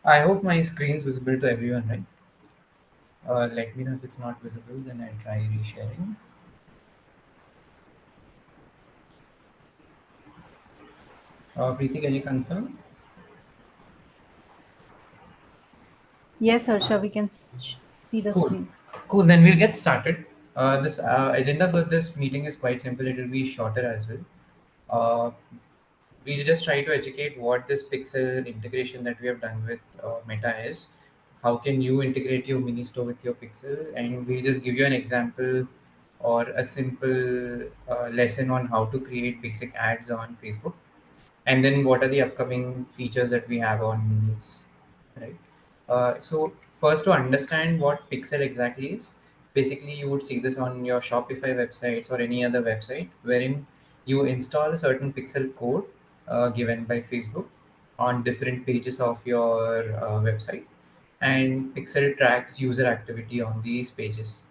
I hope my screen's visible to everyone, right? Let me know if it's not visible, then I'll try resharing. Preeti, can you confirm? Yes, Harsha, we can see the Cool. screen. Cool, then we'll get started. This agenda for this meeting is quite simple. It will be shorter as well. Uh, we'll just try to educate what this pixel integration that we have done with Meta is. How can you integrate your mini store with your pixel? And we'll just give you an example or a simple lesson on how to create basic ads on Facebook. And then what are the upcoming features that we have on minis, right? So first, to understand what pixel exactly is, basically you would see this on your Shopify websites or any other website wherein you install a certain pixel code given by Facebook on different pages of your website, and pixel tracks user activity on these pages.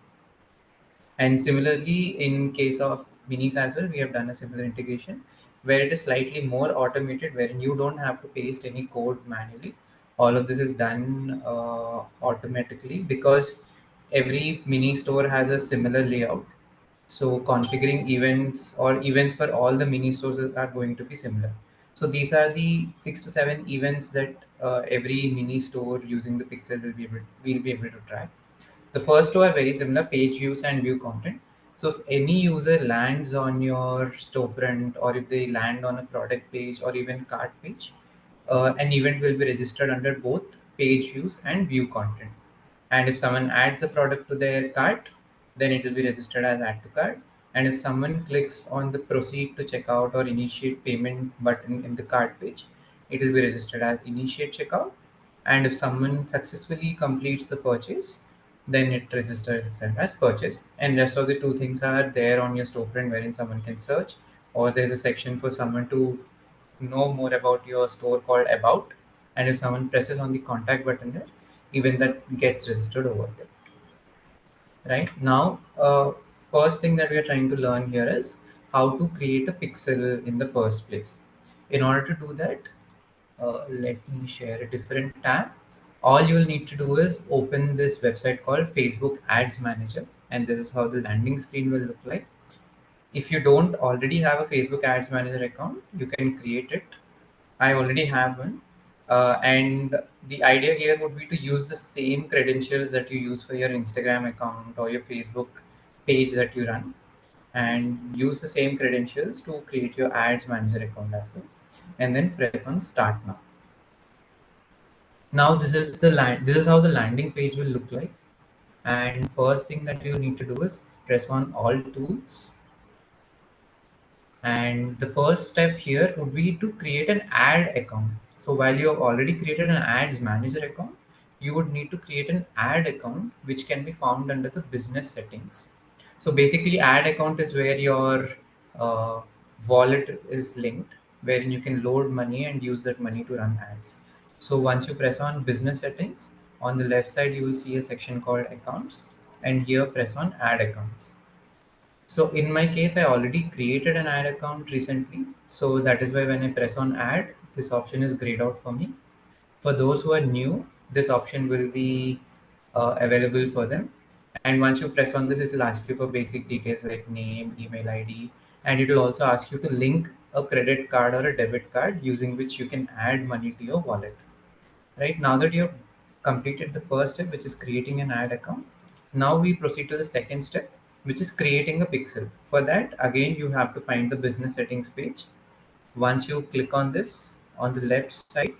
And similarly, in case of minis as well, we have done a similar integration where it is slightly more automated, wherein you don't have to paste any code manually. All of this is done automatically because every mini store has a similar layout. So configuring events or events for all the mini stores are going to be similar. So these are the 6 to 7 events that every mini store using the Pixel will be able to track. The first two are very similar: page views and view content. So if any user lands on your storefront, or if they land on a product page or even cart page, an event will be registered under both page views and view content. And if someone adds a product to their cart, then it will be registered as add to cart. And if someone clicks on the proceed to checkout or initiate payment button in the cart page, it will be registered as initiate checkout. And if someone successfully completes the purchase, then it registers itself as purchase. And rest of the two things are there on your storefront wherein someone can search, or there's a section for someone to know more about your store called about. And if someone presses on the contact button there, even that gets registered over there. Right now, first thing that we are trying to learn here is how to create a pixel in the first place. In order to do that, let me share a different tab. All you'll need to do is open this website called Facebook Ads Manager, and this is how the landing screen will look like. If you don't already have a Facebook Ads Manager account, you can create it. I already have one. And the idea here would be to use the same credentials that you use for your Instagram account or your Facebook page that you run, and use the same credentials to create your Ads Manager account as well. And then press on Start Now. Now this is how the landing page will look like. And first thing that you need to do is press on All Tools. And the first step here would be to create an ad account. So while you have already created an ads manager account, you would need to create an ad account which can be found under the business settings. So basically, ad account is where your uh, wallet is linked, wherein you can load money and use that money to run ads. So once you press on business settings, on the left side you will see a section called accounts, and here press on add accounts. So in my case, I already created an ad account recently. So that is why when I press on add, this option is grayed out for me. For those who are new, this option will be available for them. And once you press on this, it will ask you for basic details like name, email ID, and it will also ask you to link a credit card or a debit card using which you can add money to your wallet. Right now that you have completed the first step, which is creating an ad account, now we proceed to the second step, which is creating a pixel. For that, again, you have to find the business settings page. Once you click on this, on the left side,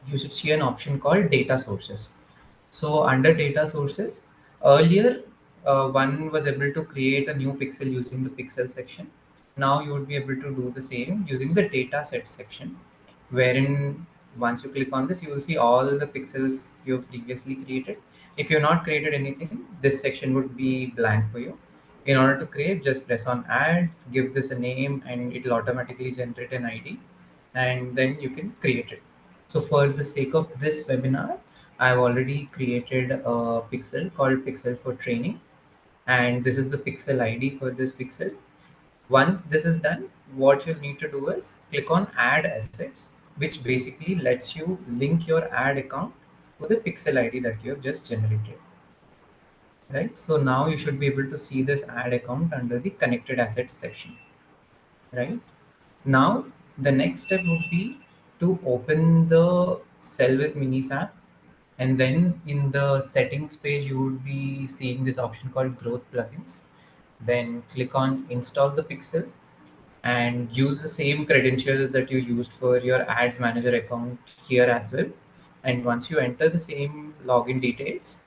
you should see an option called data sources. So under data sources, earlier one was able to create a new pixel using the pixel section. Now you would be able to do the same using the data set section, wherein once you click on this, you will see all the pixels you have previously created. If you have not created anything, this section would be blank for you. In order to create, just press on add, give this a name, and it will automatically generate an ID, and then you can create it. So for the sake of this webinar, I've already created a pixel called Pixel for Training, and this is the pixel ID for this pixel. Once this is done, what you'll need to do is click on Add Assets, which basically lets you link your ad account to the pixel ID that you have just generated, right? So now you should be able to see this ad account under the connected assets section, right? Now the next step would be to open the Sell with Minis app, and then in the settings page you would be seeing this option called growth plugins. Then click on install the pixel and use the same credentials that you used for your ads manager account here as well. And once you enter the same login details,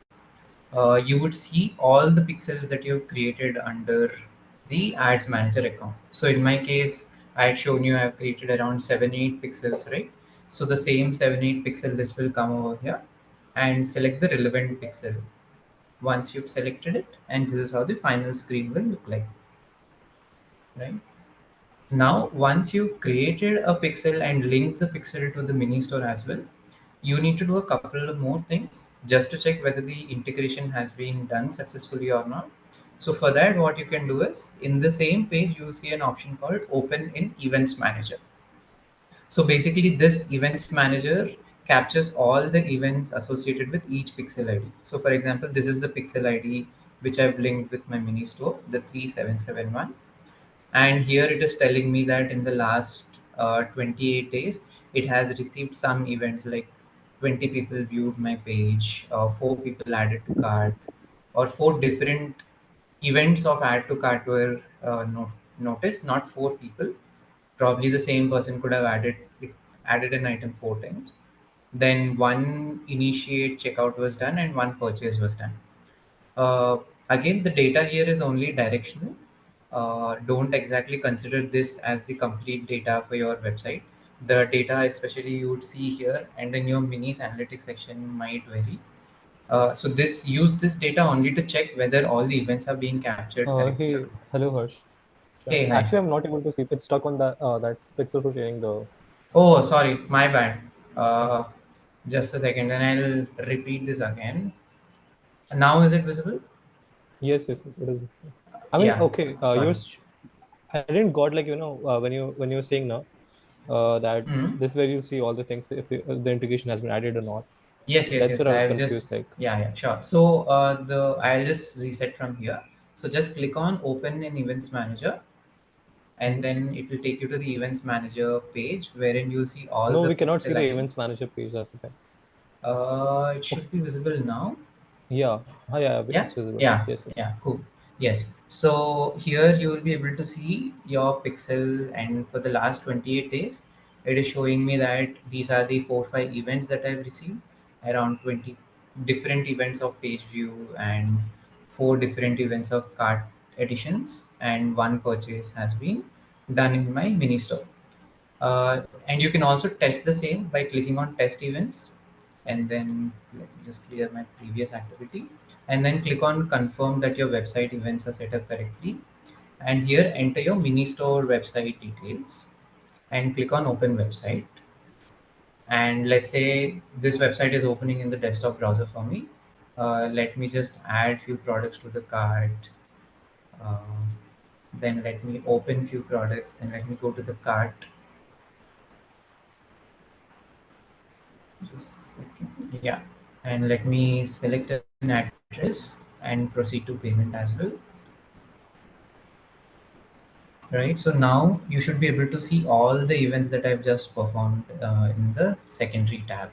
you would see all the pixels that you have created under the ads manager account. So in my case, I had shown you I have created around 7 8 pixels, right? So the same 7 8 pixel list will come over here and select the relevant pixel once you've selected it, and this is how the final screen will look like, right? Now, once you've created a pixel and linked the pixel to the mini store as well, you need to do a couple of more things just to check whether the integration has been done successfully or not. So for that, what you can do is in the same page, you will see an option called Open in Events Manager. So basically, this Events Manager captures all the events associated with each pixel ID. So for example, this is the pixel ID which I've linked with my mini store, the 3771, and here it is telling me that in the last 28 days it has received some events like 20 people viewed my page, 4 people added to cart, or 4 different events of add to cart were noticed, not 4 people. Probably the same person could have added an item 4 times. Then one initiate checkout was done and one purchase was done. uh, Again, the data here is only directional. Don't exactly consider this as the complete data for your website. The data, especially you would see here and in your minis analytics section, might vary. So this use this data only to check whether all the events are being captured correctly or Hey, not. hello Harsh. Hey, Actually, hi. I'm not able to see. It's stuck on that pixel for sharing the. Oh, sorry, my bad. Uh, just a second, then I'll repeat this again. Now is it visible? Yes, yes, it is. I mean, Yeah, okay. sorry. I didn't got like when you were saying now that Mhm. this where you see all the things if the integration has been added or not. Yes, yes, That's yes. where I was I've just, confused. Like, yeah, yeah, sure. So the I'll just reset from here. So just click on Open in Events Manager, and mhm. then it will take you to the Events Manager page, wherein you'll see all No, the we cannot see pixel the events IDs. manager page. That's the thing. It Oh, should be visible now. yeah, yeah, Yeah, it's visible. yeah, Yes, yes. yeah, cool. Yes. So here you will be able to see your pixel, and for the last 28 days, it is showing me that these are the 4 5 events that I've received, around 20 different events of page view and 4 different events of cart additions, and one purchase has been done in my mini store. And you can also test the same by clicking on test events, and then let me just clear my previous activity, and then click on confirm that your website events are set up correctly, and here enter your mini store website details and click on open website. And let's say this website is opening in the desktop browser for me. Let me just add few products to the cart. uh, then let me open few products, then let me go to the cart. Just a second. Yeah. And let me select an address and proceed to payment as well. Right. So now you should be able to see all the events that I've just performed in the secondary tab.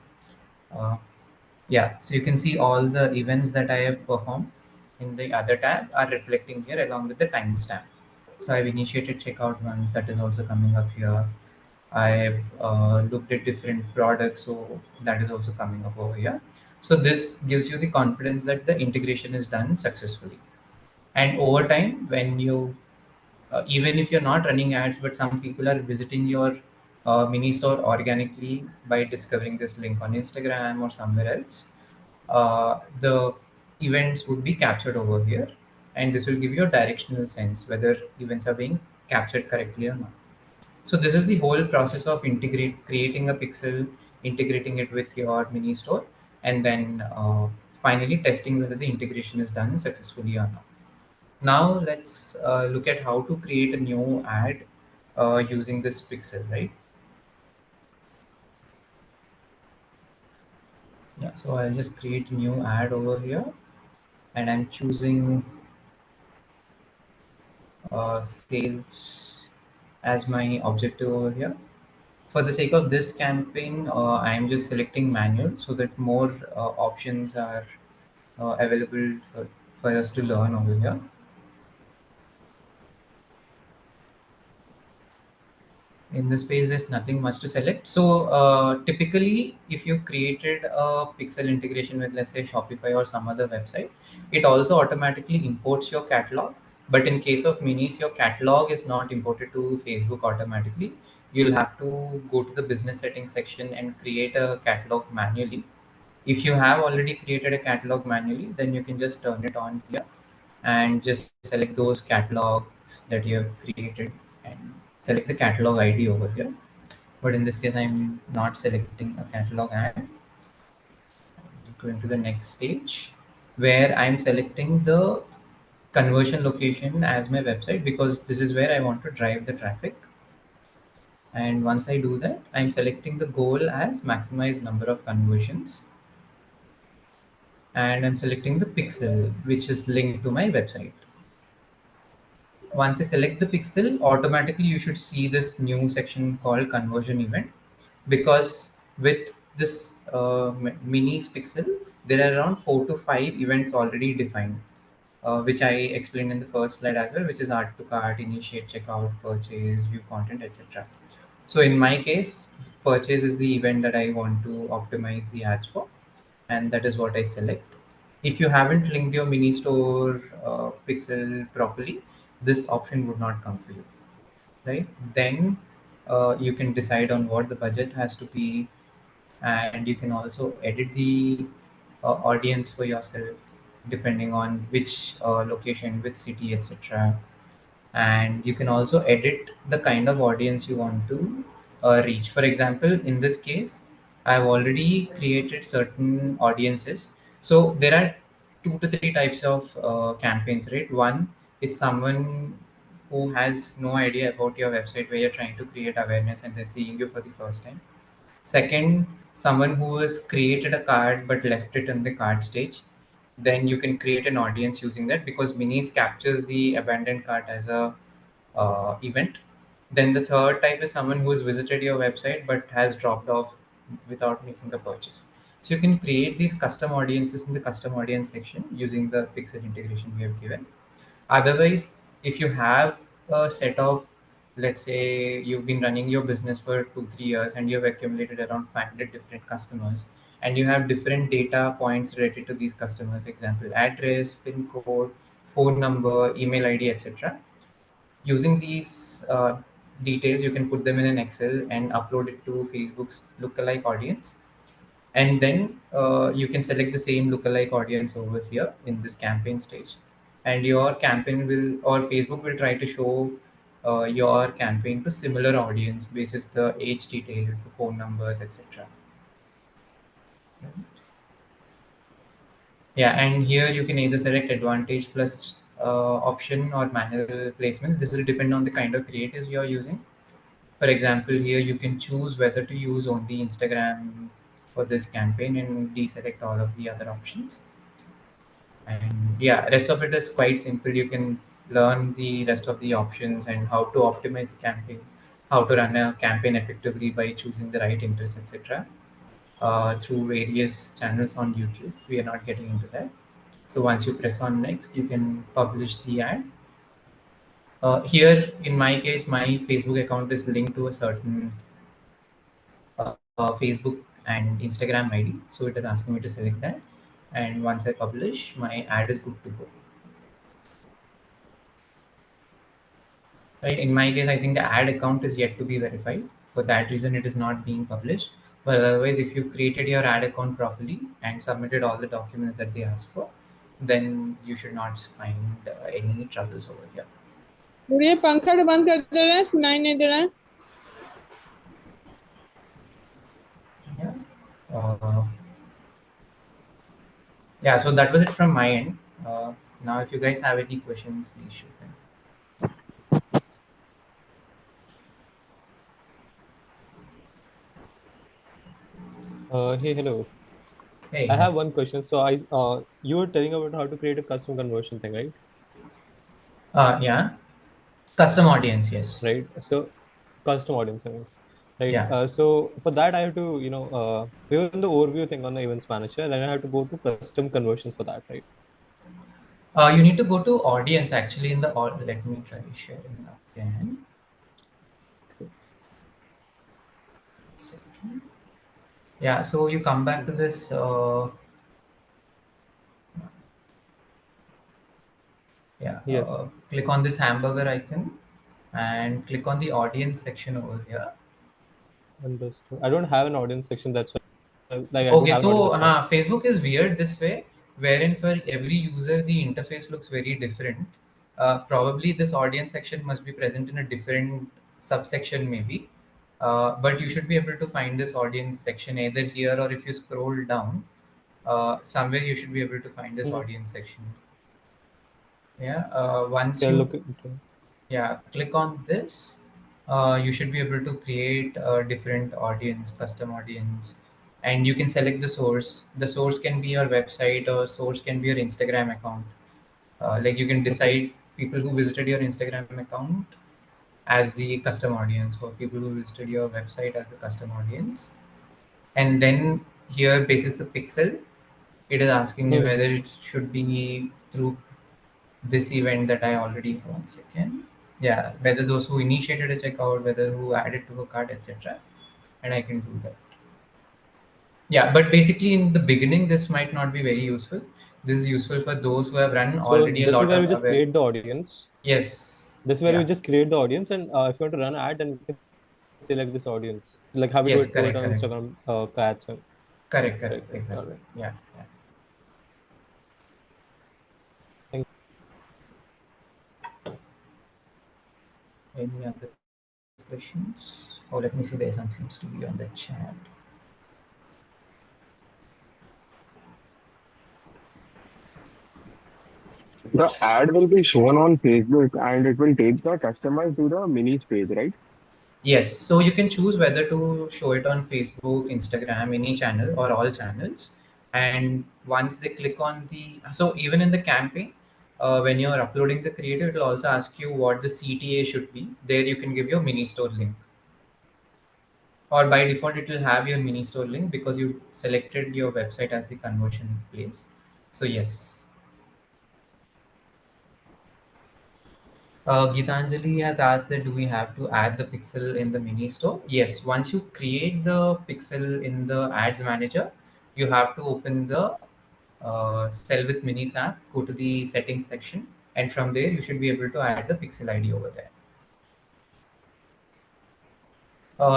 Uh, yeah. So you can see all the events that I have performed in the other tab are reflecting here along with the timestamp. So I've initiated checkout once, that is also coming up here. I've looked at different products, so that is also coming up over here. So this gives you the confidence that the integration is done successfully. And over time, when you even if you're not running ads, but some people are visiting your mini store organically by discovering this link on Instagram or somewhere else, the events would be captured over here, and this will give you a directional sense whether events are being captured correctly or not. So this is the whole process of creating a pixel, integrating it with your mini store, and then finally testing whether the integration is done successfully or not. Now let's look at how to create a new ad using this pixel, right? Yeah, so I'll just create a new ad over here, and I'm choosing sales as my objective over here. For the sake of this campaign, I'm just selecting manual so that more options are available for us to learn over here. In this page, there's nothing much to select. So typically, if you created a pixel integration with, let's say, Shopify or some other website, it also automatically imports your catalog. But in case of minis, your catalog is not imported to Facebook automatically. You'll have to go to the business settings section and create a catalog manually. If you have already created a catalog manually, then you can just turn it on here and just select those catalogs that you have created and select the catalog ID over here. But in this case, I'm not selecting a catalog ad. Just going to the next stage where I'm selecting the conversion location as my website because this is where I want to drive the traffic. And once I do that, I'm selecting the goal as maximize number of conversions, and I'm selecting the pixel which is linked to my website. Once I select the pixel, automatically you should see this new section called conversion event, because with this minis pixel, there are around 4 to 5 events already defined, which I explained in the first slide as well, which is add to cart, initiate checkout, purchase, view content, etc. So in my case, purchase is the event that I want to optimize the ads for, and that is what I select. If you haven't linked your mini store pixel properly, this option would not come for you, right? Then you can decide on what the budget has to be, and you can also edit the audience for yourself depending on which location, which city, etc. And you can also edit the kind of audience you want to reach. For example, in this case, I've already created certain audiences. So there are 2 to 3 types of campaigns, right? One is someone who has no idea about your website, where you're trying to create awareness and they're seeing you for the first time. Second, someone who has created a card but left it in the card stage. Then you can create an audience using that, because Minis captures the abandoned cart as a event. Then the third type is someone who has visited your website but has dropped off without making a purchase. So you can create these custom audiences in the custom audience section using the pixel integration we have given. Otherwise, if you have a set of, let's say you've been running your business for 2 3 years and you've accumulated around 500 different customers, and you have different data points related to these customers, example address, pin code, phone number, email ID, etc. Using these details, you can put them in an Excel and upload it to Facebook's lookalike audience, and then you can select the same lookalike audience over here in this campaign stage, and your campaign will, or Facebook will try to show your campaign to similar audience basis the age details, the phone numbers, etc. Yeah, and here you can either select advantage plus option or manual placements. This will depend on the kind of creatives you are using. For example, here you can choose whether to use only Instagram for this campaign and deselect all of the other options. And yeah, rest of it is quite simple. You can learn the rest of the options and how to optimize the campaign, how to run a campaign effectively by choosing the right interests, etc. Through various channels on YouTube. We are not getting into that. So once you press on next, you can publish the ad. Here, in my case, my Facebook account is linked to a certain Facebook and Instagram ID. So it is asking me to select that. And once I publish, my ad is good to go. Right. In my case, I think the ad account is yet to be verified. For that reason, it is not being published. But otherwise, if you created your ad account properly and submitted all the documents that they ask for, then you should not find any troubles over here. ये पंखा तो बंद कर दे रहे हैं, सुनाई नहीं दे रहा है. Yeah. Uh, yeah. So that was it from my end. Now, if you guys have any questions, please shoot them. Hey, hello. Hey, I hi. have one question. So you were telling about how to create a custom conversion thing, right? Yeah. Custom audience, yes. Right. So custom audience, I mean, right? Yeah. So for that, I have to, we were in the overview thing on the events manager, then I have to go to custom conversions for that, right? You need to go to audience actually in the, let me try sharing again. Okay. Second. Yeah, so you come back to Yes. this, yeah, Yes. click on this hamburger icon and click on the audience section over here. Understood. I don't have an audience section. That's why, like, I don't Okay, have an audience. so That's why. Facebook is weird this way, wherein for every user the interface looks very different. Probably this audience section must be present in a different subsection, maybe. But you should be able to find this audience section either here or if you scroll down, somewhere you should be able to find this Hmm. audience section. Yeah, once Yeah, you look into. yeah click on this, you should be able to create a different audience, custom audience, and you can select the source. The source can be your website or source can be your Instagram account. Like you can Okay. decide people who visited your Instagram account as the custom audience or people who visited your website as the custom audience. And then here basis the pixel, it is asking me Hmm. whether it should be through this event that I already, one second. Yeah, whether those who initiated a checkout, whether who added to a cart, etc. And I can do that. Yeah, but basically in the beginning, this might not be very useful. This is useful for those who have run So already a this is lot where of we just aware. create the audience. Yes. This is where we Yeah. just create the audience, and if you want to run an ad, then we can select this audience. Like how we Yes. do it Correct. on Correct. Instagram ads. And Correct. Correct. correct, correct. All Exactly. right. Yeah. Yeah. Thank Any other questions? Oh, let me see. There some seems to be on the chat. The ad will be shown on Facebook and it will take the customer to the mini page, right? Yes, so you can choose whether to show it on Facebook, Instagram, any channel or all channels. And once they click on the, so even in the campaign, when you're uploading the creative, it will also ask you what the CTA should be. There you can give your mini store link. Or by default, it will have your mini store link because you selected your website as the conversion place. So yes. Gitanjali has asked that do we have to add the pixel in the mini store? Yes, once you create the pixel in the ads manager, you have to open the sell with minis app, go to the settings section, and from there you should be able to add the pixel ID over there.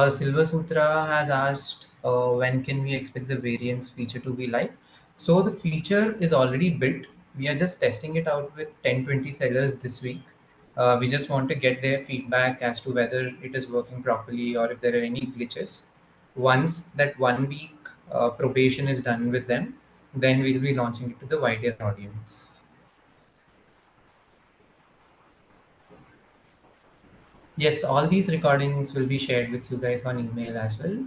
Silver Sutra has asked when can we expect the variance feature to be live. So the feature is already built. We are just testing it out with 10-20 sellers this week. We just want to get their feedback as to whether it is working properly or if there are any glitches. Once that 1 week probation is done with them, then we'll be launching it to the wider audience. Yes, all these recordings will be shared with you guys on email as well.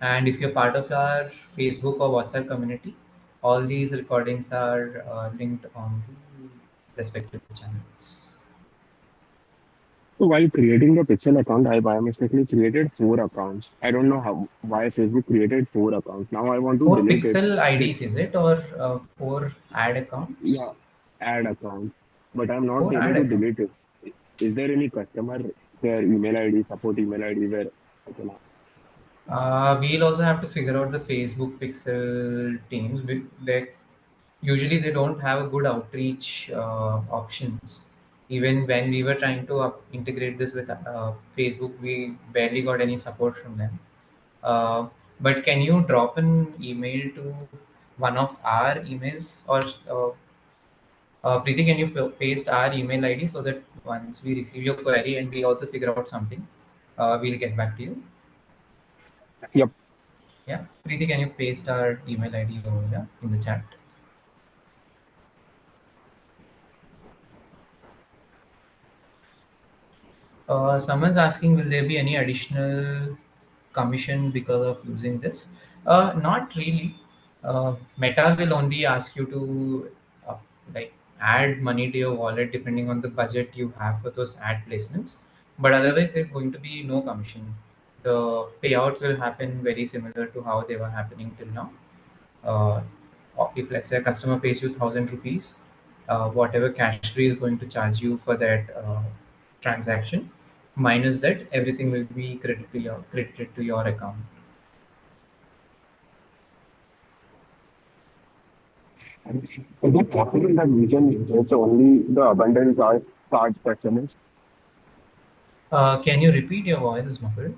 And if you're part of our Facebook or WhatsApp community, all these recordings are linked on the respective channels. So while creating the Pixel account, I by mistakenly created four accounts. I don't know how why Facebook created four accounts. Now I want to For delete it. Pixel It IDs, is it, or for ad accounts? yeah, add account, but I'm not For able ad to account. delete it. Is there any customer care email ID, support email ID where I can We'll also have to figure out the Facebook Pixel teams. They usually they don't have a good outreach options. Even when we were trying to integrate this with Facebook, we barely got any support from them. Uh, but can you drop an email to one of our emails, or Preeti, can you paste our email ID so that once we receive your query and we also figure out something, we'll get back to you. Yep. Yeah, Preeti, can you paste our email ID over here in the chat? Someone's asking, will there be any additional commission because of using this? Not really. Meta will only ask you to uh, like add money to your wallet depending on the budget you have for those ad placements. But otherwise, there's going to be no commission. The payouts will happen very similar to how they were happening till now. Uh, if let's say a customer pays you 1,000 rupees, whatever cash free is going to charge you for that transaction, minus that everything will be credited to your account. Is it possible that we can get only the abundant charge customers? Can you repeat? Your voice is muffled.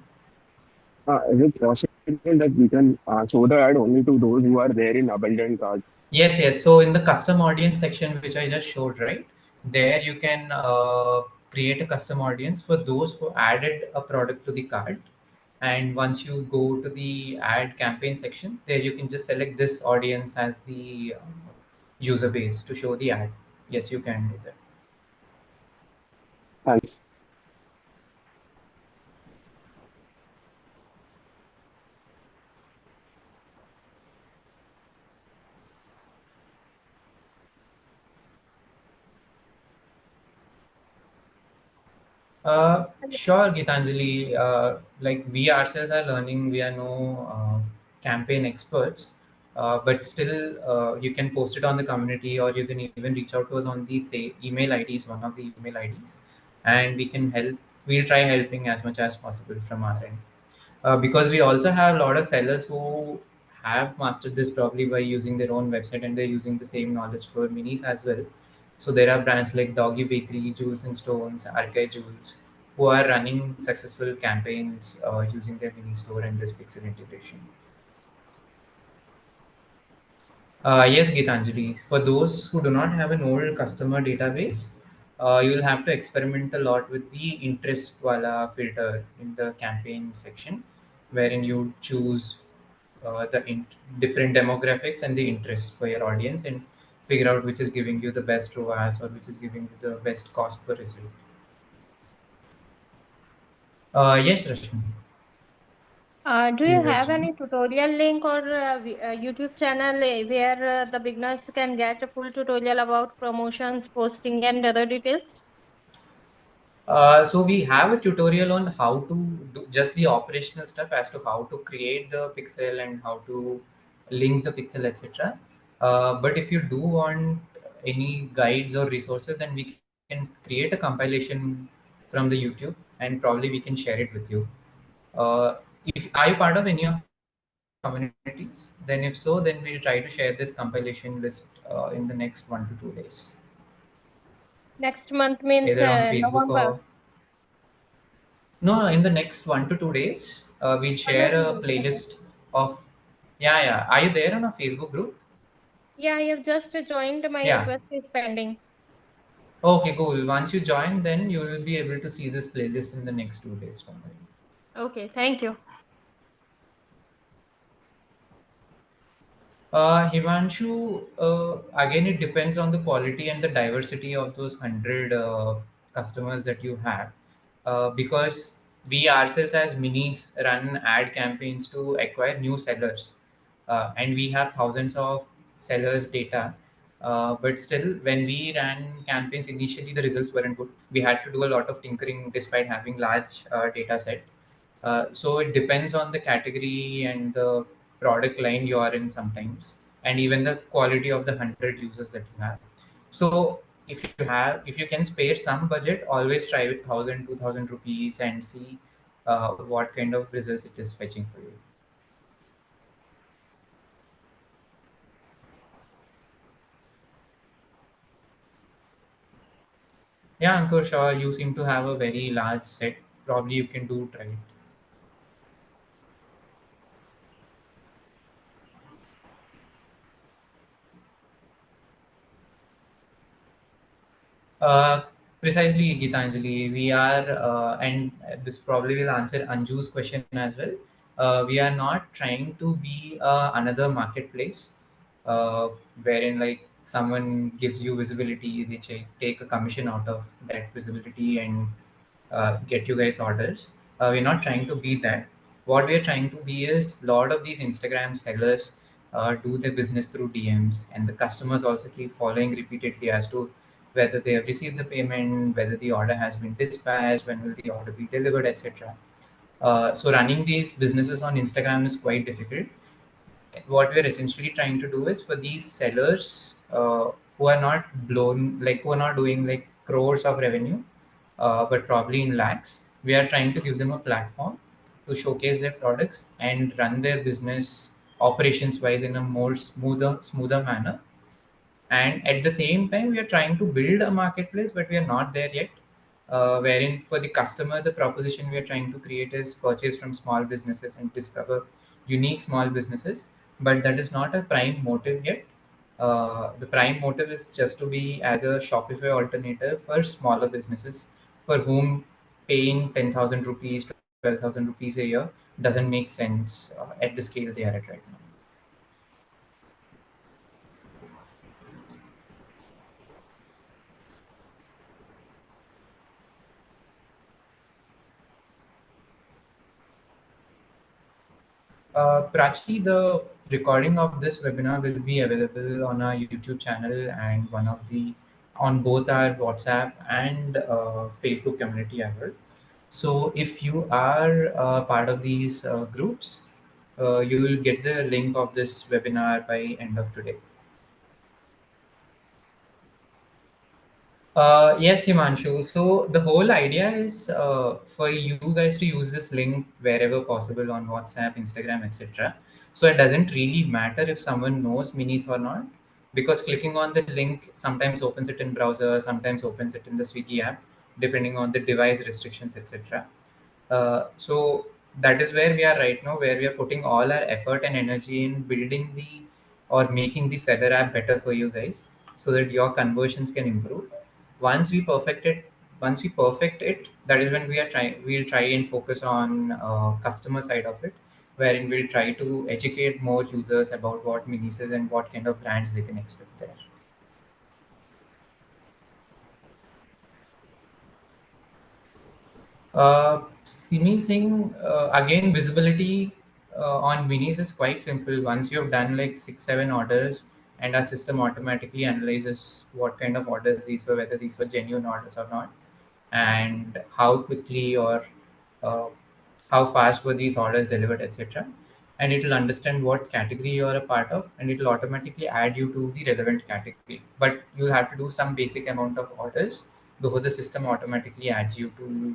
Is it possible that we can show the ad only to those who are there in abundant charge? Yes, yes. So in the custom audience section, which I just showed, right, there you can create a custom audience for those who added a product to the cart. And once you go to the ad campaign section, there you can just select this audience as the user base to show the ad. Yes, you can do that. Thanks. Sure, Gitanjali. Like we ourselves are learning, we are no campaign experts, but still, you can post it on the community, or you can even reach out to us on the say email IDs, one of the email IDs, and we can help. We'll try helping as much as possible from our end, because we also have a lot of sellers who have mastered this probably by using their own website, and they're using the same knowledge for minis as well. So there are brands like Doggy Bakery, Jewels and Stones, Archive Jewels, who are running successful campaigns using their mini store and this pixel integration. Yes, Gitanjali. For those who do not have an old customer database, you'll have to experiment a lot with the interest wala filter in the campaign section, wherein you choose different demographics and the interest for your audience, and figure out which is giving you the best ROAS or which is giving you the best cost per result. Yes, Rashmi, Do you you were have saying. any tutorial link or YouTube channel where the beginners can get a full tutorial about promotions, posting, and other details? So we have a tutorial on how to do just the operational stuff as to how to create the pixel and how to link the pixel, etc. But if you do want any guides or resources, then we can create a compilation from the YouTube, and probably we can share it with you. Uh, if are you part of any of our communities, then if so, then we'll try to share this compilation list in the next 1 to 2 days, Next month either means on Facebook or November. no, no, in the next 1 to 2 days, we'll share a playlist of. Yeah, yeah. Are you there on a Facebook group? Yeah, I have just joined. My Yeah. request is pending. Okay, cool. Once you join, then you will be able to see this playlist in the next 2 days. Don't worry. Okay, thank you. Himanshu, again, it depends on the quality and the diversity of those 100 customers that you have. Because we ourselves, as minis, run ad campaigns to acquire new sellers. And we have thousands of sellers' data. But still, when we ran campaigns initially, the results weren't good. We had to do a lot of tinkering despite having large data set. So it depends on the category and the product line you are in sometimes, and even the quality of the 100 users that you have. So if you can spare some budget, always try with 1,000 2,000 rupees and see what kind of results it is fetching for you. Yeah, Ankur, sure, you seem to have a very large set. Probably you can do try it. Uh, Precisely, Gitanjali. We are, and this probably will answer Anju's question as well. We are not trying to be another marketplace, uh, wherein like someone gives you visibility, they take a commission out of that visibility and get you guys orders. We're not trying to be that. What we're trying to be is lot of these Instagram sellers. do their business through DMs, and the customers also keep following repeatedly as to whether they have received the payment, whether the order has been dispatched, when will the order be delivered, etc. So running these businesses on Instagram is quite difficult. What we're essentially trying to do is for these sellers who are not who are not doing like crores of revenue, but probably in lakhs, we are trying to give them a platform to showcase their products and run their business operations wise in a more smoother manner. And at the same time, we are trying to build a marketplace, but we are not there yet. Wherein for the customer, the proposition we are trying to create is purchase from small businesses and discover unique small businesses. But that is not a prime motive yet. The prime motive is just to be as a Shopify alternative for smaller businesses for whom paying 10,000 rupees, 12,000 rupees a year doesn't make sense at the scale they are at right now. Prachi, the recording of this webinar will be available on our YouTube channel and on both our WhatsApp and Facebook community as well. So if you are part of these groups, you will get the link of this webinar by end of today. Yes, Himanshu. So the whole idea is for you guys to use this link wherever possible on WhatsApp, Instagram, etc. So it doesn't really matter if someone knows minis or not, because clicking on the link sometimes opens it in browser, sometimes opens it in the Swiggy app, depending on the device restrictions, etc. So that is where we are right now, where we are putting all our effort and energy in building the or making the seller app better for you guys, so that your conversions can improve. Once we perfect it, that is when we'll try and focus on customer side of it, wherein we'll try to educate more users about what minis is and what kind of brands they can expect there. Simi Singh, again, visibility on minis is quite simple. Once you have done like 6, 7 orders, and our system automatically analyzes what kind of orders these were, whether these were genuine orders or not, and how quickly or uh, how fast were these orders delivered, etc. And it will understand what category you are a part of, and it will automatically add you to the relevant category. But you'll have to do some basic amount of orders before the system automatically adds you to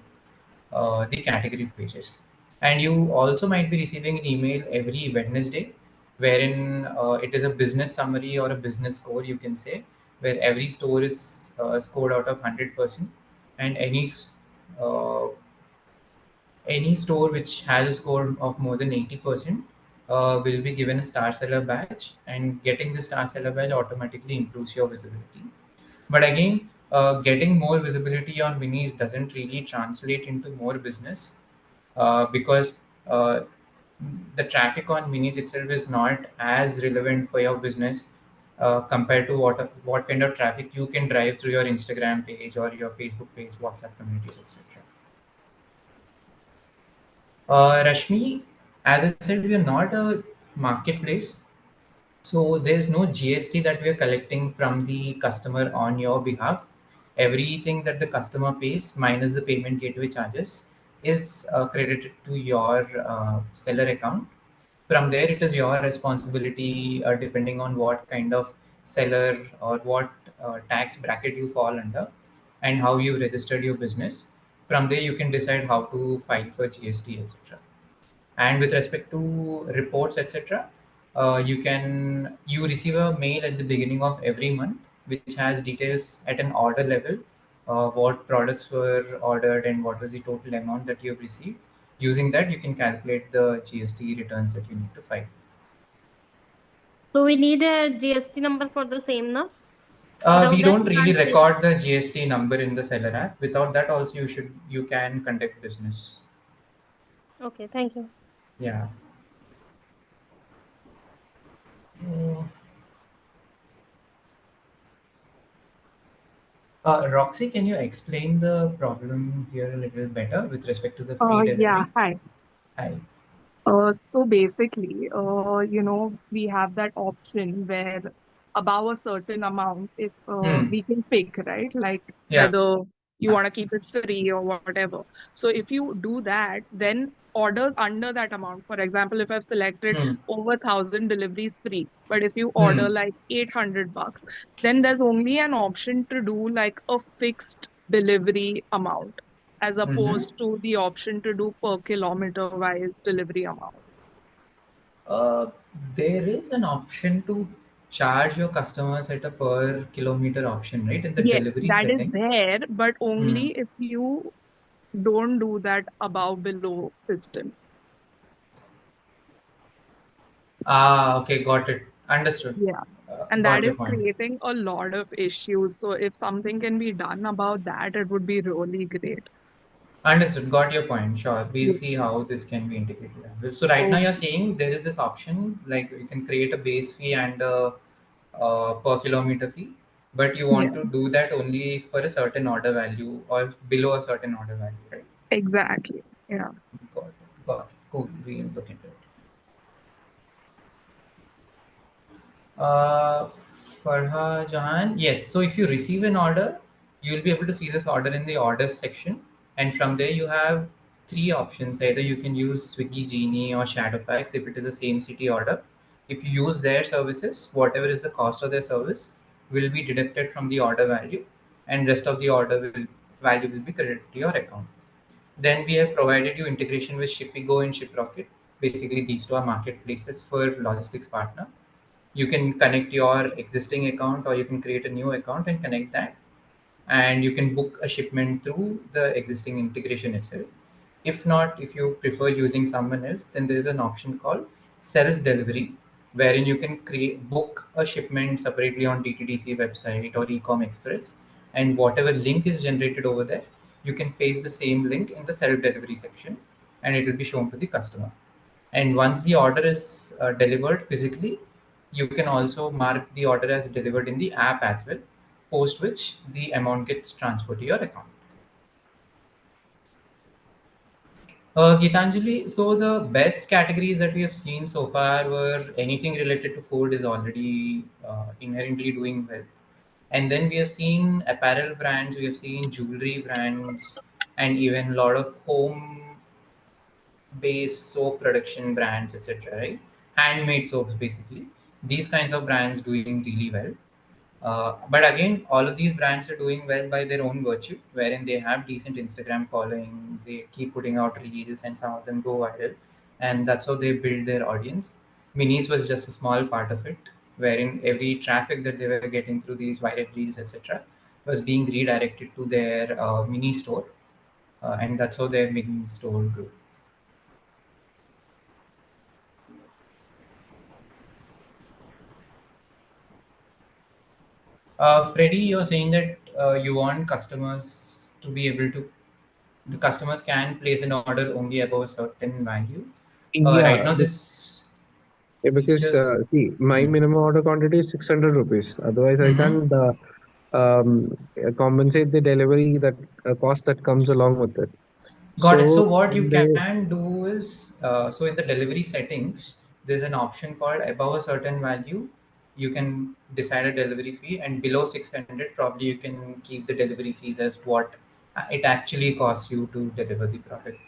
the category pages. And you also might be receiving an email every Wednesday, wherein it is a business summary or a business score, you can say, where every store is scored out of 100%, and uh, any store which has a score of more than 80% will be given a star seller badge, and getting the star seller badge automatically improves your visibility. But again, getting more visibility on minis doesn't really translate into more business, because uh, the traffic on minis itself is not as relevant for your business compared to what kind of traffic you can drive through your Instagram page or your Facebook page, WhatsApp communities, etc. Rashmi, as I said, we are not a marketplace. So there's no GST that we are collecting from the customer on your behalf. Everything that the customer pays minus the payment gateway charges is credited to your seller account. From there, it is your responsibility, depending on what kind of seller or what tax bracket you fall under and how you registered your business. From there, you can decide how to file for GST, etc. And with respect to reports, etc., you receive a mail at the beginning of every month which has details at an order level, what products were ordered and what was the total amount that you have received. Using that, you can calculate the GST returns that you need to file. So we need a GST number for the same, no? We Without that, don't we really can't sell. record the GST number in the seller app. Without that, also you can conduct business. Okay, thank you. Yeah. Mm. Roxy, can you explain the problem here a little better with respect to the free Yeah, delivery? hi. Hi. So basically, we have that option where above a certain amount, if Hmm. we can pick, right? Like Yeah. whether you want to keep it free or whatever. So if you do that, then orders under that amount, for example, if I've selected Hmm. over 1,000 deliveries free, but if you order Hmm. like 800 bucks, then there's only an option to do like a fixed delivery amount as Mm-hmm. opposed to the option to do per kilometer wise delivery amount. Uh, there is an option to charge your customers at a per kilometer option, right? In the Yes, delivery that is settings. there, but Hmm. only if you don't do that above below system. Ah, okay, got it. Understood. Yeah. And Got that your is point. creating a lot of issues. So if something can be done about that, it would be really great. Understood. Got your point. Sure. We'll Yeah. see how this can be integrated as well. So right now you're Okay. saying there is this option, like you can create a base fee and a, per kilometer fee, but you want Yeah, to do that only for a certain order value or below a certain order value, right? exactly. Yeah. Got it. Got it. Cool. We'll look into it. Uh, Farha Jahan, yes. So if you receive an order, you'll be able to see this order in the orders section, and from there you have three options. Either you can use Swiggy, Genie, or Shadowfax if it is a same city order. If you use their services, whatever is the cost of their service will be deducted from the order value, and rest of the value will be credited to your account. Then we have provided you integration with ShippyGo and ShipRocket. Basically, these two are marketplaces for logistics partner. You can connect your existing account or you can create a new account and connect that, and you can book a shipment through the existing integration itself. If not, if you prefer using someone else, then there is an option called self delivery, wherein you can create book a shipment separately on DTDC website or Ecom Express, and whatever link is generated over there, you can paste the same link in the self delivery section, and it will be shown to the customer. And once the order is delivered physically, you can also mark the order as delivered in the app as well, post which the amount gets transferred to your account. Gitanjali, so the best categories that we have seen so far were anything related to food is already inherently doing well. And then we have seen apparel brands, we have seen jewelry brands, and even a lot of home based soap production brands, etc. Right? Handmade soaps, basically. These kinds of brands doing really well. But again, all of these brands are doing well by their own virtue, wherein they have decent Instagram following, they keep putting out reels, and some of them go viral, and that's how they build their audience. Minis was just a small part of it, wherein every traffic that they were getting through these viral reels, etc., was being redirected to their mini store, and that's how their mini store grew. Freddie, you're saying that you want customers to be able to, the customers can place an order only above a certain value. Right Yeah, now, this because features. see, my Hmm. minimum order quantity is 600 rupees. Otherwise, I Mm-hmm. can't um, compensate the delivery that cost that comes along with it. Got it. So, So what you they, can do is, so in the delivery settings, there's an option called above a certain value. You can decide a delivery fee, and below 600, probably you can keep the delivery fees as what it actually costs you to deliver the product.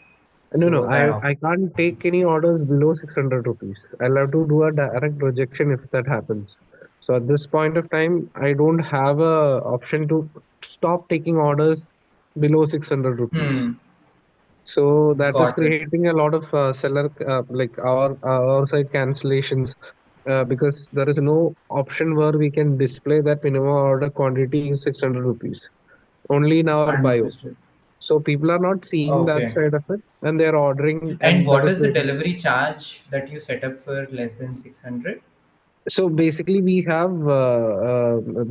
no, no, So that I can't take any orders below 600 rupees. I'll have to do a direct rejection if that happens. So at this point of time, I don't have a option to stop taking orders below 600 rupees. hmm, So that is got it. creating a lot of seller like our side cancellations because there is no option where we can display that minimum order quantity is 600 rupees only in our bio. Understood. So people are not seeing that Okay. side of it and they are ordering And and there what is is the no. delivery charge that you set up for less than 600? So basically we have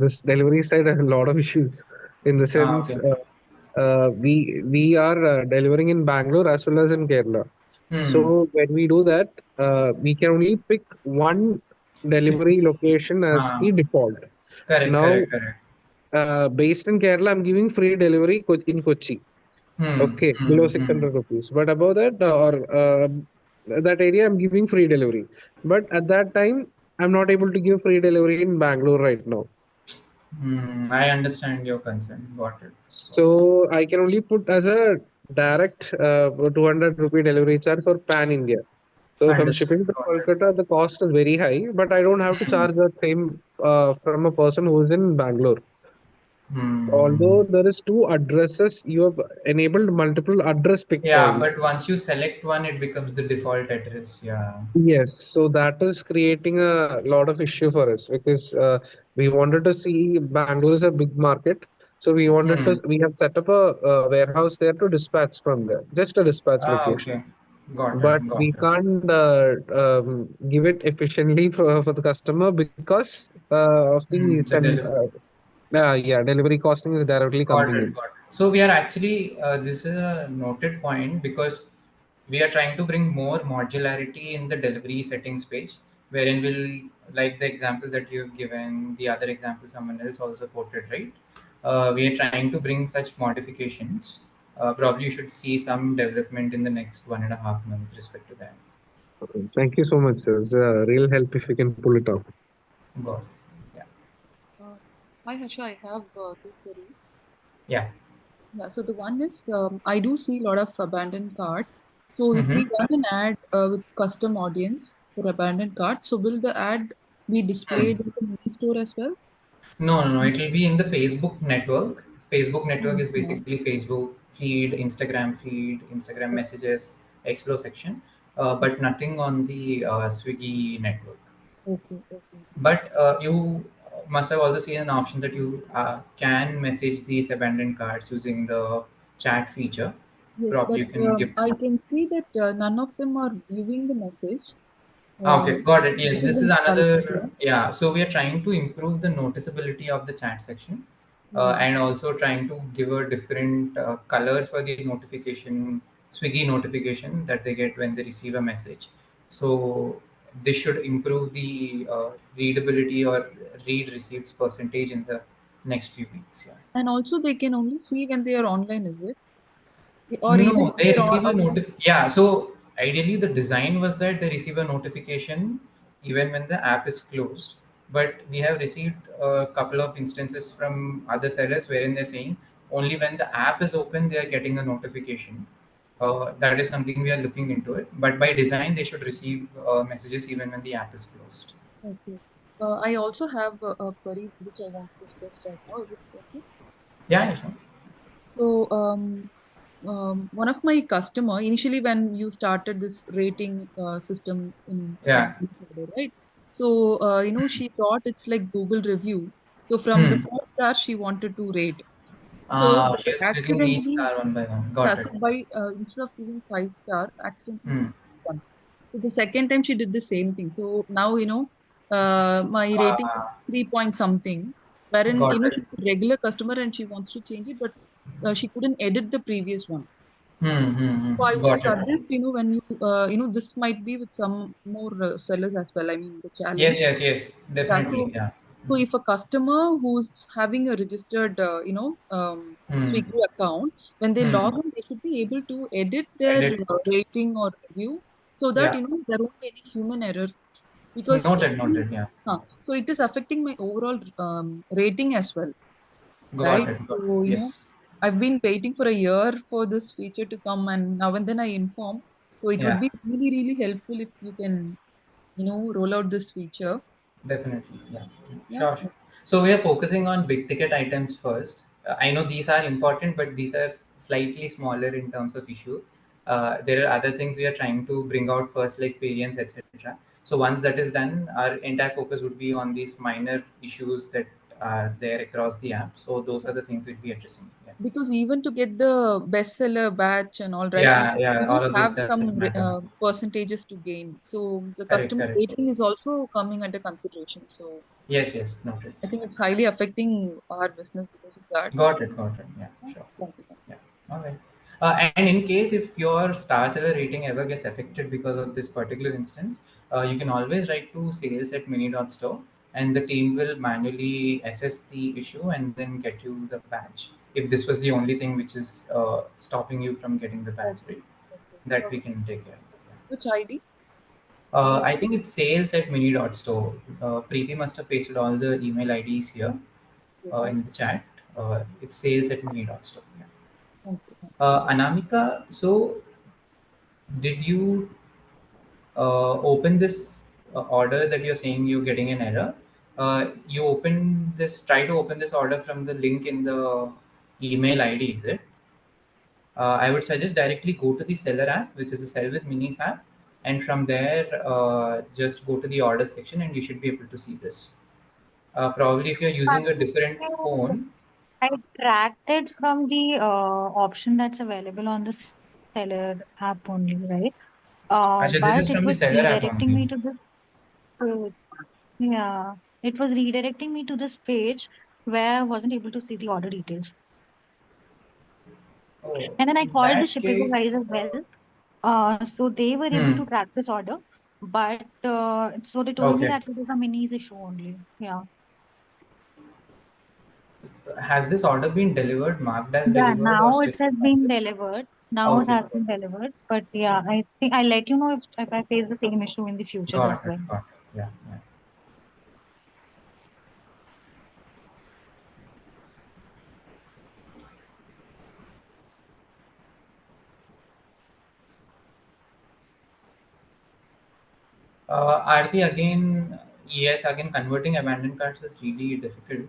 this delivery side a lot of issues in the Ah, sense okay. we are delivering in Bangalore as well as in Kerala. Hmm. So when we do that, we can only pick one Sit. delivery location as Ah, the default. correct, Now, correct, correct. based in Kerala, I'm giving free delivery in Kochi. Hmm. Okay, Hmm. below Hmm. 600 rupees. But above that, or that area I'm giving free delivery. But at that time, I'm not able to give free delivery in Bangalore right now. I understand your concern. Got it. Got it. So I can only put as a direct 200 rupee delivery charge for pan India. So if I'm Understood. shipping to Got it. Kolkata, the cost is very high, but I don't have to charge that same from a person who's in Bangalore. Hmm. Although there is two addresses, you have enabled multiple address pick Yeah, points. but once you select one, it becomes the default address. Yeah. Yes, so that is creating a lot of issue for us because we wanted to see Bangalore is a big market. So Hmm. we have set up a warehouse there to dispatch from there, just a dispatch location. Okay. Got But it. Got we it. can't give it efficiently for the customer because of the The delivery. yeah, delivery costing is directly Got coming it. in. Got it. So we are actually, this is a noted point because we are trying to bring more modularity in the delivery settings page, wherein we'll, like the example that you've given, the other example someone else also quoted, right? We are trying to bring such modifications. Probably you should see some development in the next 1.5 months respect to that. Okay. Thank you so much, sir. It's a real help if you can pull it off. Got it. Yeah. Uh, Hi, Harsha. I have two queries. Yeah. Yeah, so the one is I do see a lot of abandoned cart. So if Mm-hmm. we run an ad with custom audience for abandoned cart, so will the ad be displayed in the mini store as well? No, no, no. It will be in the Facebook network. Facebook network is Mhm. basically Facebook feed, Instagram messages, Explore section, but nothing on the Swiggy network. Okay, okay. But you must have also seen an option that you can message these abandoned cards using the chat feature. Yes, Probably but you can give. I can see that none of them are viewing the message. Okay, got it. This Yes, is this is in another. Calcutta. Yeah, so we are trying to improve the noticeability of the chat section, Hmm. and also trying to give a different color for the notification, Swiggy notification that they get when they receive a message. So this should improve the readability or read receipts percentage in the next few weeks. Yeah. And also they can only see when they are online, is it? Or even No, if they they're receive a offline. Yeah, so ideally the design was that they receive a notification even when the app is closed. But we have received a couple of instances from other sellers wherein they're saying only when the app is open they are getting a notification. That is something we are looking into it. But by design, they should receive messages even when the app is closed. Okay. I also have a query which I want to discuss right now. Is it okay? Yeah, yeah, sure. So, one of my customer initially when you started this rating system in Yeah. Ministore, right? So, she thought it's like Google review. So, from the Hmm. first star, she wanted to rate. So, but She is clicking each accidentally, star one by one. yeah. Got it. So by instead of giving 5 star, accidentally she Hmm. gave one. So the second time she did the same thing. So now my rating Uh, is 3 point something. Wherein got it. she's a regular customer and she wants to change it, but she couldn't edit the previous one. So I would Got it. suggest when you this might be with some more sellers as well. I mean the challenge. Yes, yes, yes. Yeah. Definitely. Yeah. So if a customer who's having a registered, Hmm. Swiggy account, when they Hmm. log in, they should be able to edit their Edit. rating or review so that, Yeah. there won't be any human error because, Noted. Noted. Yeah. so it is affecting my overall rating as well, Got right? it. Got it. So, Yes. I've been waiting for a year for this feature to come and now and then I inform. So it would Yeah. be really, really helpful if you can, roll out this feature. Definitely. Yeah. Yeah. Sure. Sure. So we are focusing on big ticket items first. I know these are important, but these are slightly smaller in terms of issue. There are other things we are trying to bring out first, like variants, etc. So once that is done, our entire focus would be on these minor issues that are there across the app. So those are the things we'll be addressing. Yeah. Because even to get the bestseller batch and all right, Yeah. Yeah. we do All of those have does some matter. percentages to gain. So the Correct. customer Correct. rating is also coming under consideration. So Yes. Yes. Noted. I think it's highly affecting our business because of that. Got it. Got it. Yeah. Yeah, Sure. thank you. Yeah. All right. And in case if your star seller rating ever gets affected because of this particular instance, you can always write to sales@mini.store and the team will manually assess the issue and then get you the badge. If this was the only thing which is stopping you from getting the badge, Okay, right? okay. That we Okay. can take care of. Which ID? I think it's sales at mini.store. Preeti must have pasted all the email IDs here in the chat. It's sales at mini.store. Yeah. Okay. Anamika, so did you open this order that you're saying you're getting an error? You try to open this order from the link in the email ID, is it? I would suggest directly go to the seller app, which is the Sell with Minis app, and from there, just go to the order section and you should be able to see this. Probably if you're using a Actually, different phone, I tracked it from the option that's available on the seller app only, right? But Asha, it this was is from the seller app redirecting me only. to this page. Yeah, it was redirecting me to this page where I wasn't able to see the order details. Oh, And then I in called the that shipping guys case, as well. So they were able to hmm, track this order, but so they told me okay. that it is a minis issue only. Yeah. Has this order been delivered, marked as Yeah, delivered, or now still it has in been transit? delivered. Now it Okay, has been delivered. But yeah, I think I'll let you know if I face the same issue in the future as got it, well. got it. Yeah, yeah. Aarti, again, yes, again, converting abandoned carts is really difficult.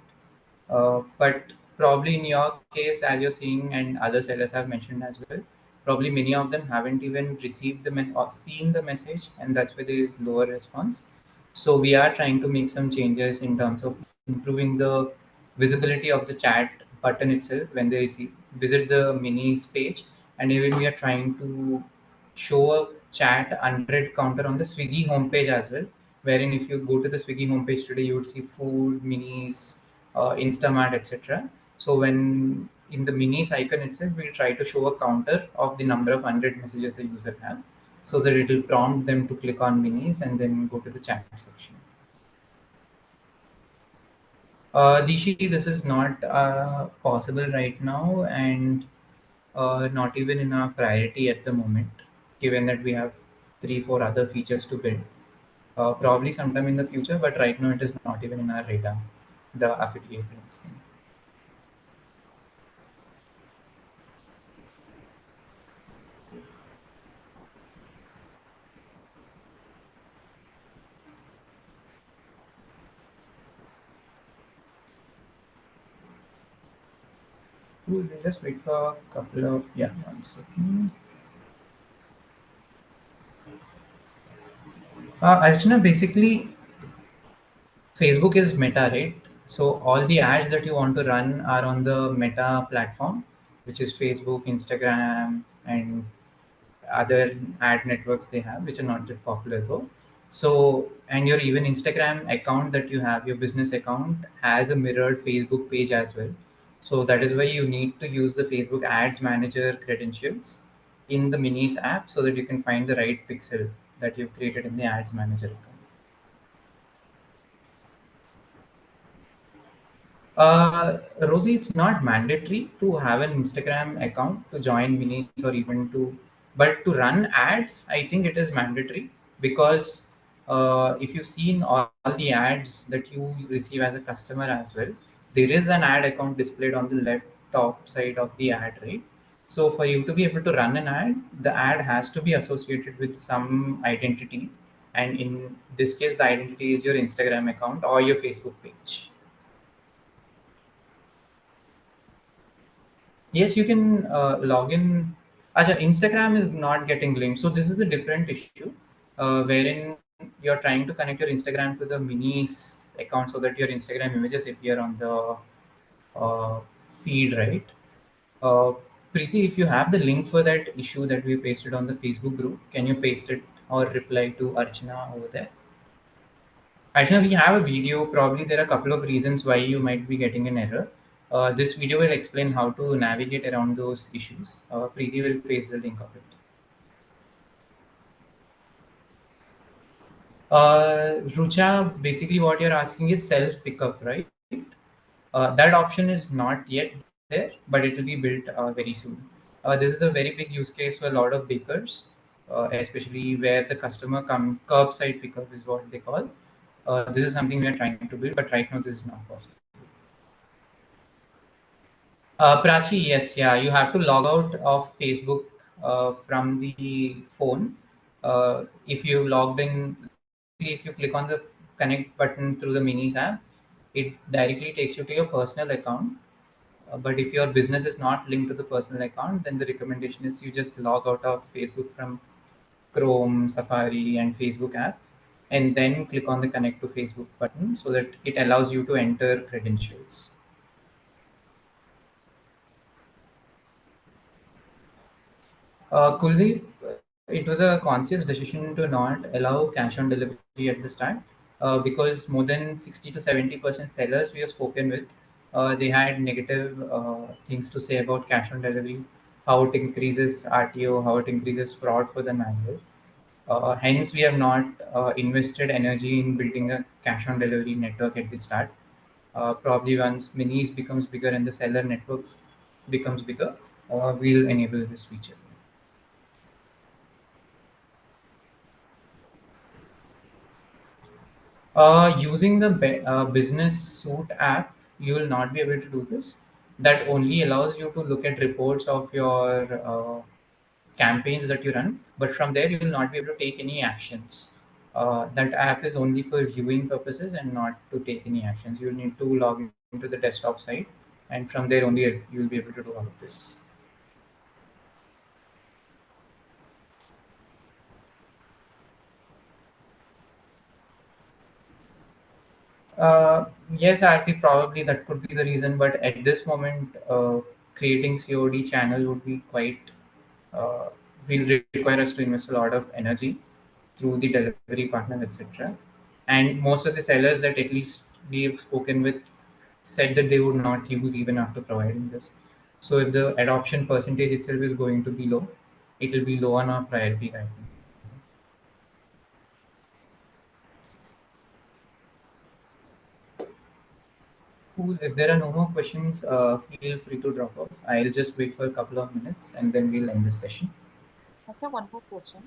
But probably in your case, as you're seeing, and other sellers have mentioned as well, probably many of them haven't even received or seen the message, and that's why there is lower response. So we are trying to make some changes in terms of improving the visibility of the chat button itself when they visit the minis page, and even we are trying to show a chat 100 counter on the Swiggy homepage as well, wherein if you go to the Swiggy homepage today, you would see food, minis, Instamart, etc. So when in the minis icon itself, we'll try to show a counter of the number of 100 messages a user have, so that it will prompt them to click on minis and then go to the chat section. Dishi, this is not possible right now, and not even in our priority at the moment, given that we have 3, 4 other features to build. Probably sometime in the future, but right now it is not even in our radar, the affiliate links thing. We'll just wait for a couple of, yeah, 1 second. Archana, basically, Facebook is Meta, right? So all the ads that you want to run are on the Meta platform, which is Facebook, Instagram, and other ad networks they have, which are not that popular though. So, and your even Instagram account that you have, your business account, has a mirrored Facebook page as well. So that is why you need to use the Facebook Ads Manager credentials in the Minis app so that you can find the right pixel that you've created in the Ads Manager account. Rosie, it's not mandatory to have an Instagram account to join minis or even but to run ads, I think it is mandatory because if you've seen all the ads that you receive as a customer as well, there is an ad account displayed on the left top side of the ad, right? So for you to be able to run an ad, the ad has to be associated with some identity. And in this case, the identity is your Instagram account or your Facebook page. Yes, you can log in. Acha, Instagram is not getting linked. So this is a different issue wherein you're trying to connect your Instagram to the minis account so that your Instagram images appear on the feed, right? Uh, Preeti, if you have the link for that issue that we pasted on the Facebook group, can you paste it or reply to Archana over there? Actually, we have a video. Probably there are a couple of reasons why you might be getting an error. This video will explain how to navigate around those issues. Preeti will paste the link of it. Rucha, basically what you're asking is self pickup, right? That option is not yet there, but it will be built very soon. This is a very big use case for a lot of bakers especially where the customer comes, curbside pickup is what they call. This is something we are trying to build, but right now this is not possible. Prachi, yes, yeah, you have to log out of Facebook from the phone. If you logged in, basically, if you click on the connect button through the Minis app, it directly takes you to your personal account. But if your business is not linked to the personal account, then the recommendation is you just log out of Facebook from Chrome, Safari, and Facebook app, and then click on the connect to Facebook button so that it allows you to enter credentials. Kuldeep, it was a conscious decision to not allow cash on delivery at the start because more than 60 to 70% sellers we have spoken with, they had negative things to say about cash on delivery, how it increases RTO, how it increases fraud for them as well. Hence, we have not invested energy in building a cash on delivery network at the start. Probably once Minis becomes bigger and the seller networks becomes bigger, we'll enable this feature. Using the business suite app, you will not be able to do this. That only allows you to look at reports of your campaigns that you run, but from there you will not be able to take any actions. That app is only for viewing purposes and not to take any actions. You need to log into the desktop site, and from there only you will be able to do all of this. Yes, Aarti, probably that could be the reason, but at this moment, creating COD channel would be quite, uh, will require us to invest a lot of energy through the delivery partner, etc. And most of the sellers that at least we've spoken with said that they would not use even after providing this. So if the adoption percentage itself is going to be low, it will be low on our priority right now. Cool. If there are no more questions, feel free to drop off. I'll just wait for a couple of minutes and then we'll end this session. I have one more question.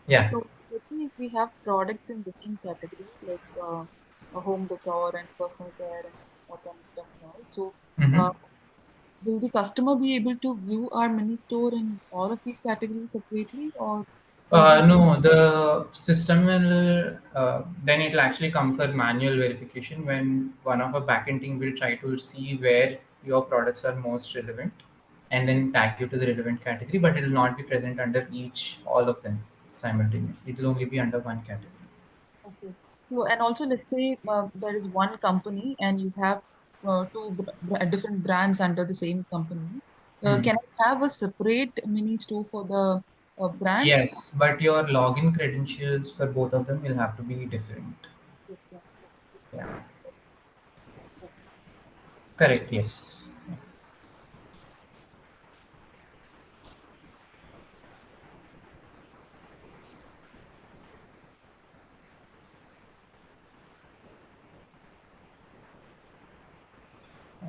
Yeah. So let's see if we have products in different categories like a home decor and personal care and all kind of stuff and all. So Mm-hmm. will the customer be able to view our mini store in all of these categories separately, or will we? No, the system will then it'll actually come for manual verification when one of our backend team will try to see where your products are most relevant and then tag you to the relevant category, but it will not be present under each all of them simultaneously. It will only be under one category. Okay. So, and also let's say there is one company and you have two different brands under the same company. Hmm. Can I have a separate mini store for the brand? Yes, but your login credentials for both of them will have to be different. Okay. Yeah, Okay. correct. Yes.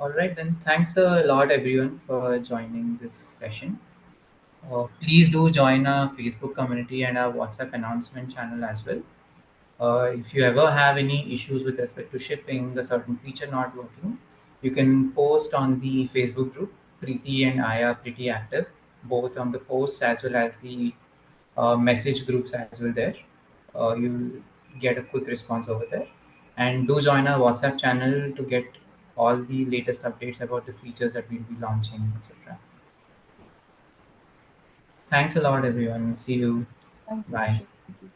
All right, then. Thanks a lot, everyone, for joining this session. Please do join our Facebook community and our WhatsApp announcement channel as well. If you ever have any issues with respect to shipping, a certain feature not working, you can post on the Facebook group. Preeti and I are pretty active, both on the posts as well as the message groups as well there. You'll get a quick response over there. And do join our WhatsApp channel to get all the latest updates about the features that we'll be launching, etc. Thanks a lot, everyone. See you. Thank you, Bye. Harsha. Thank you.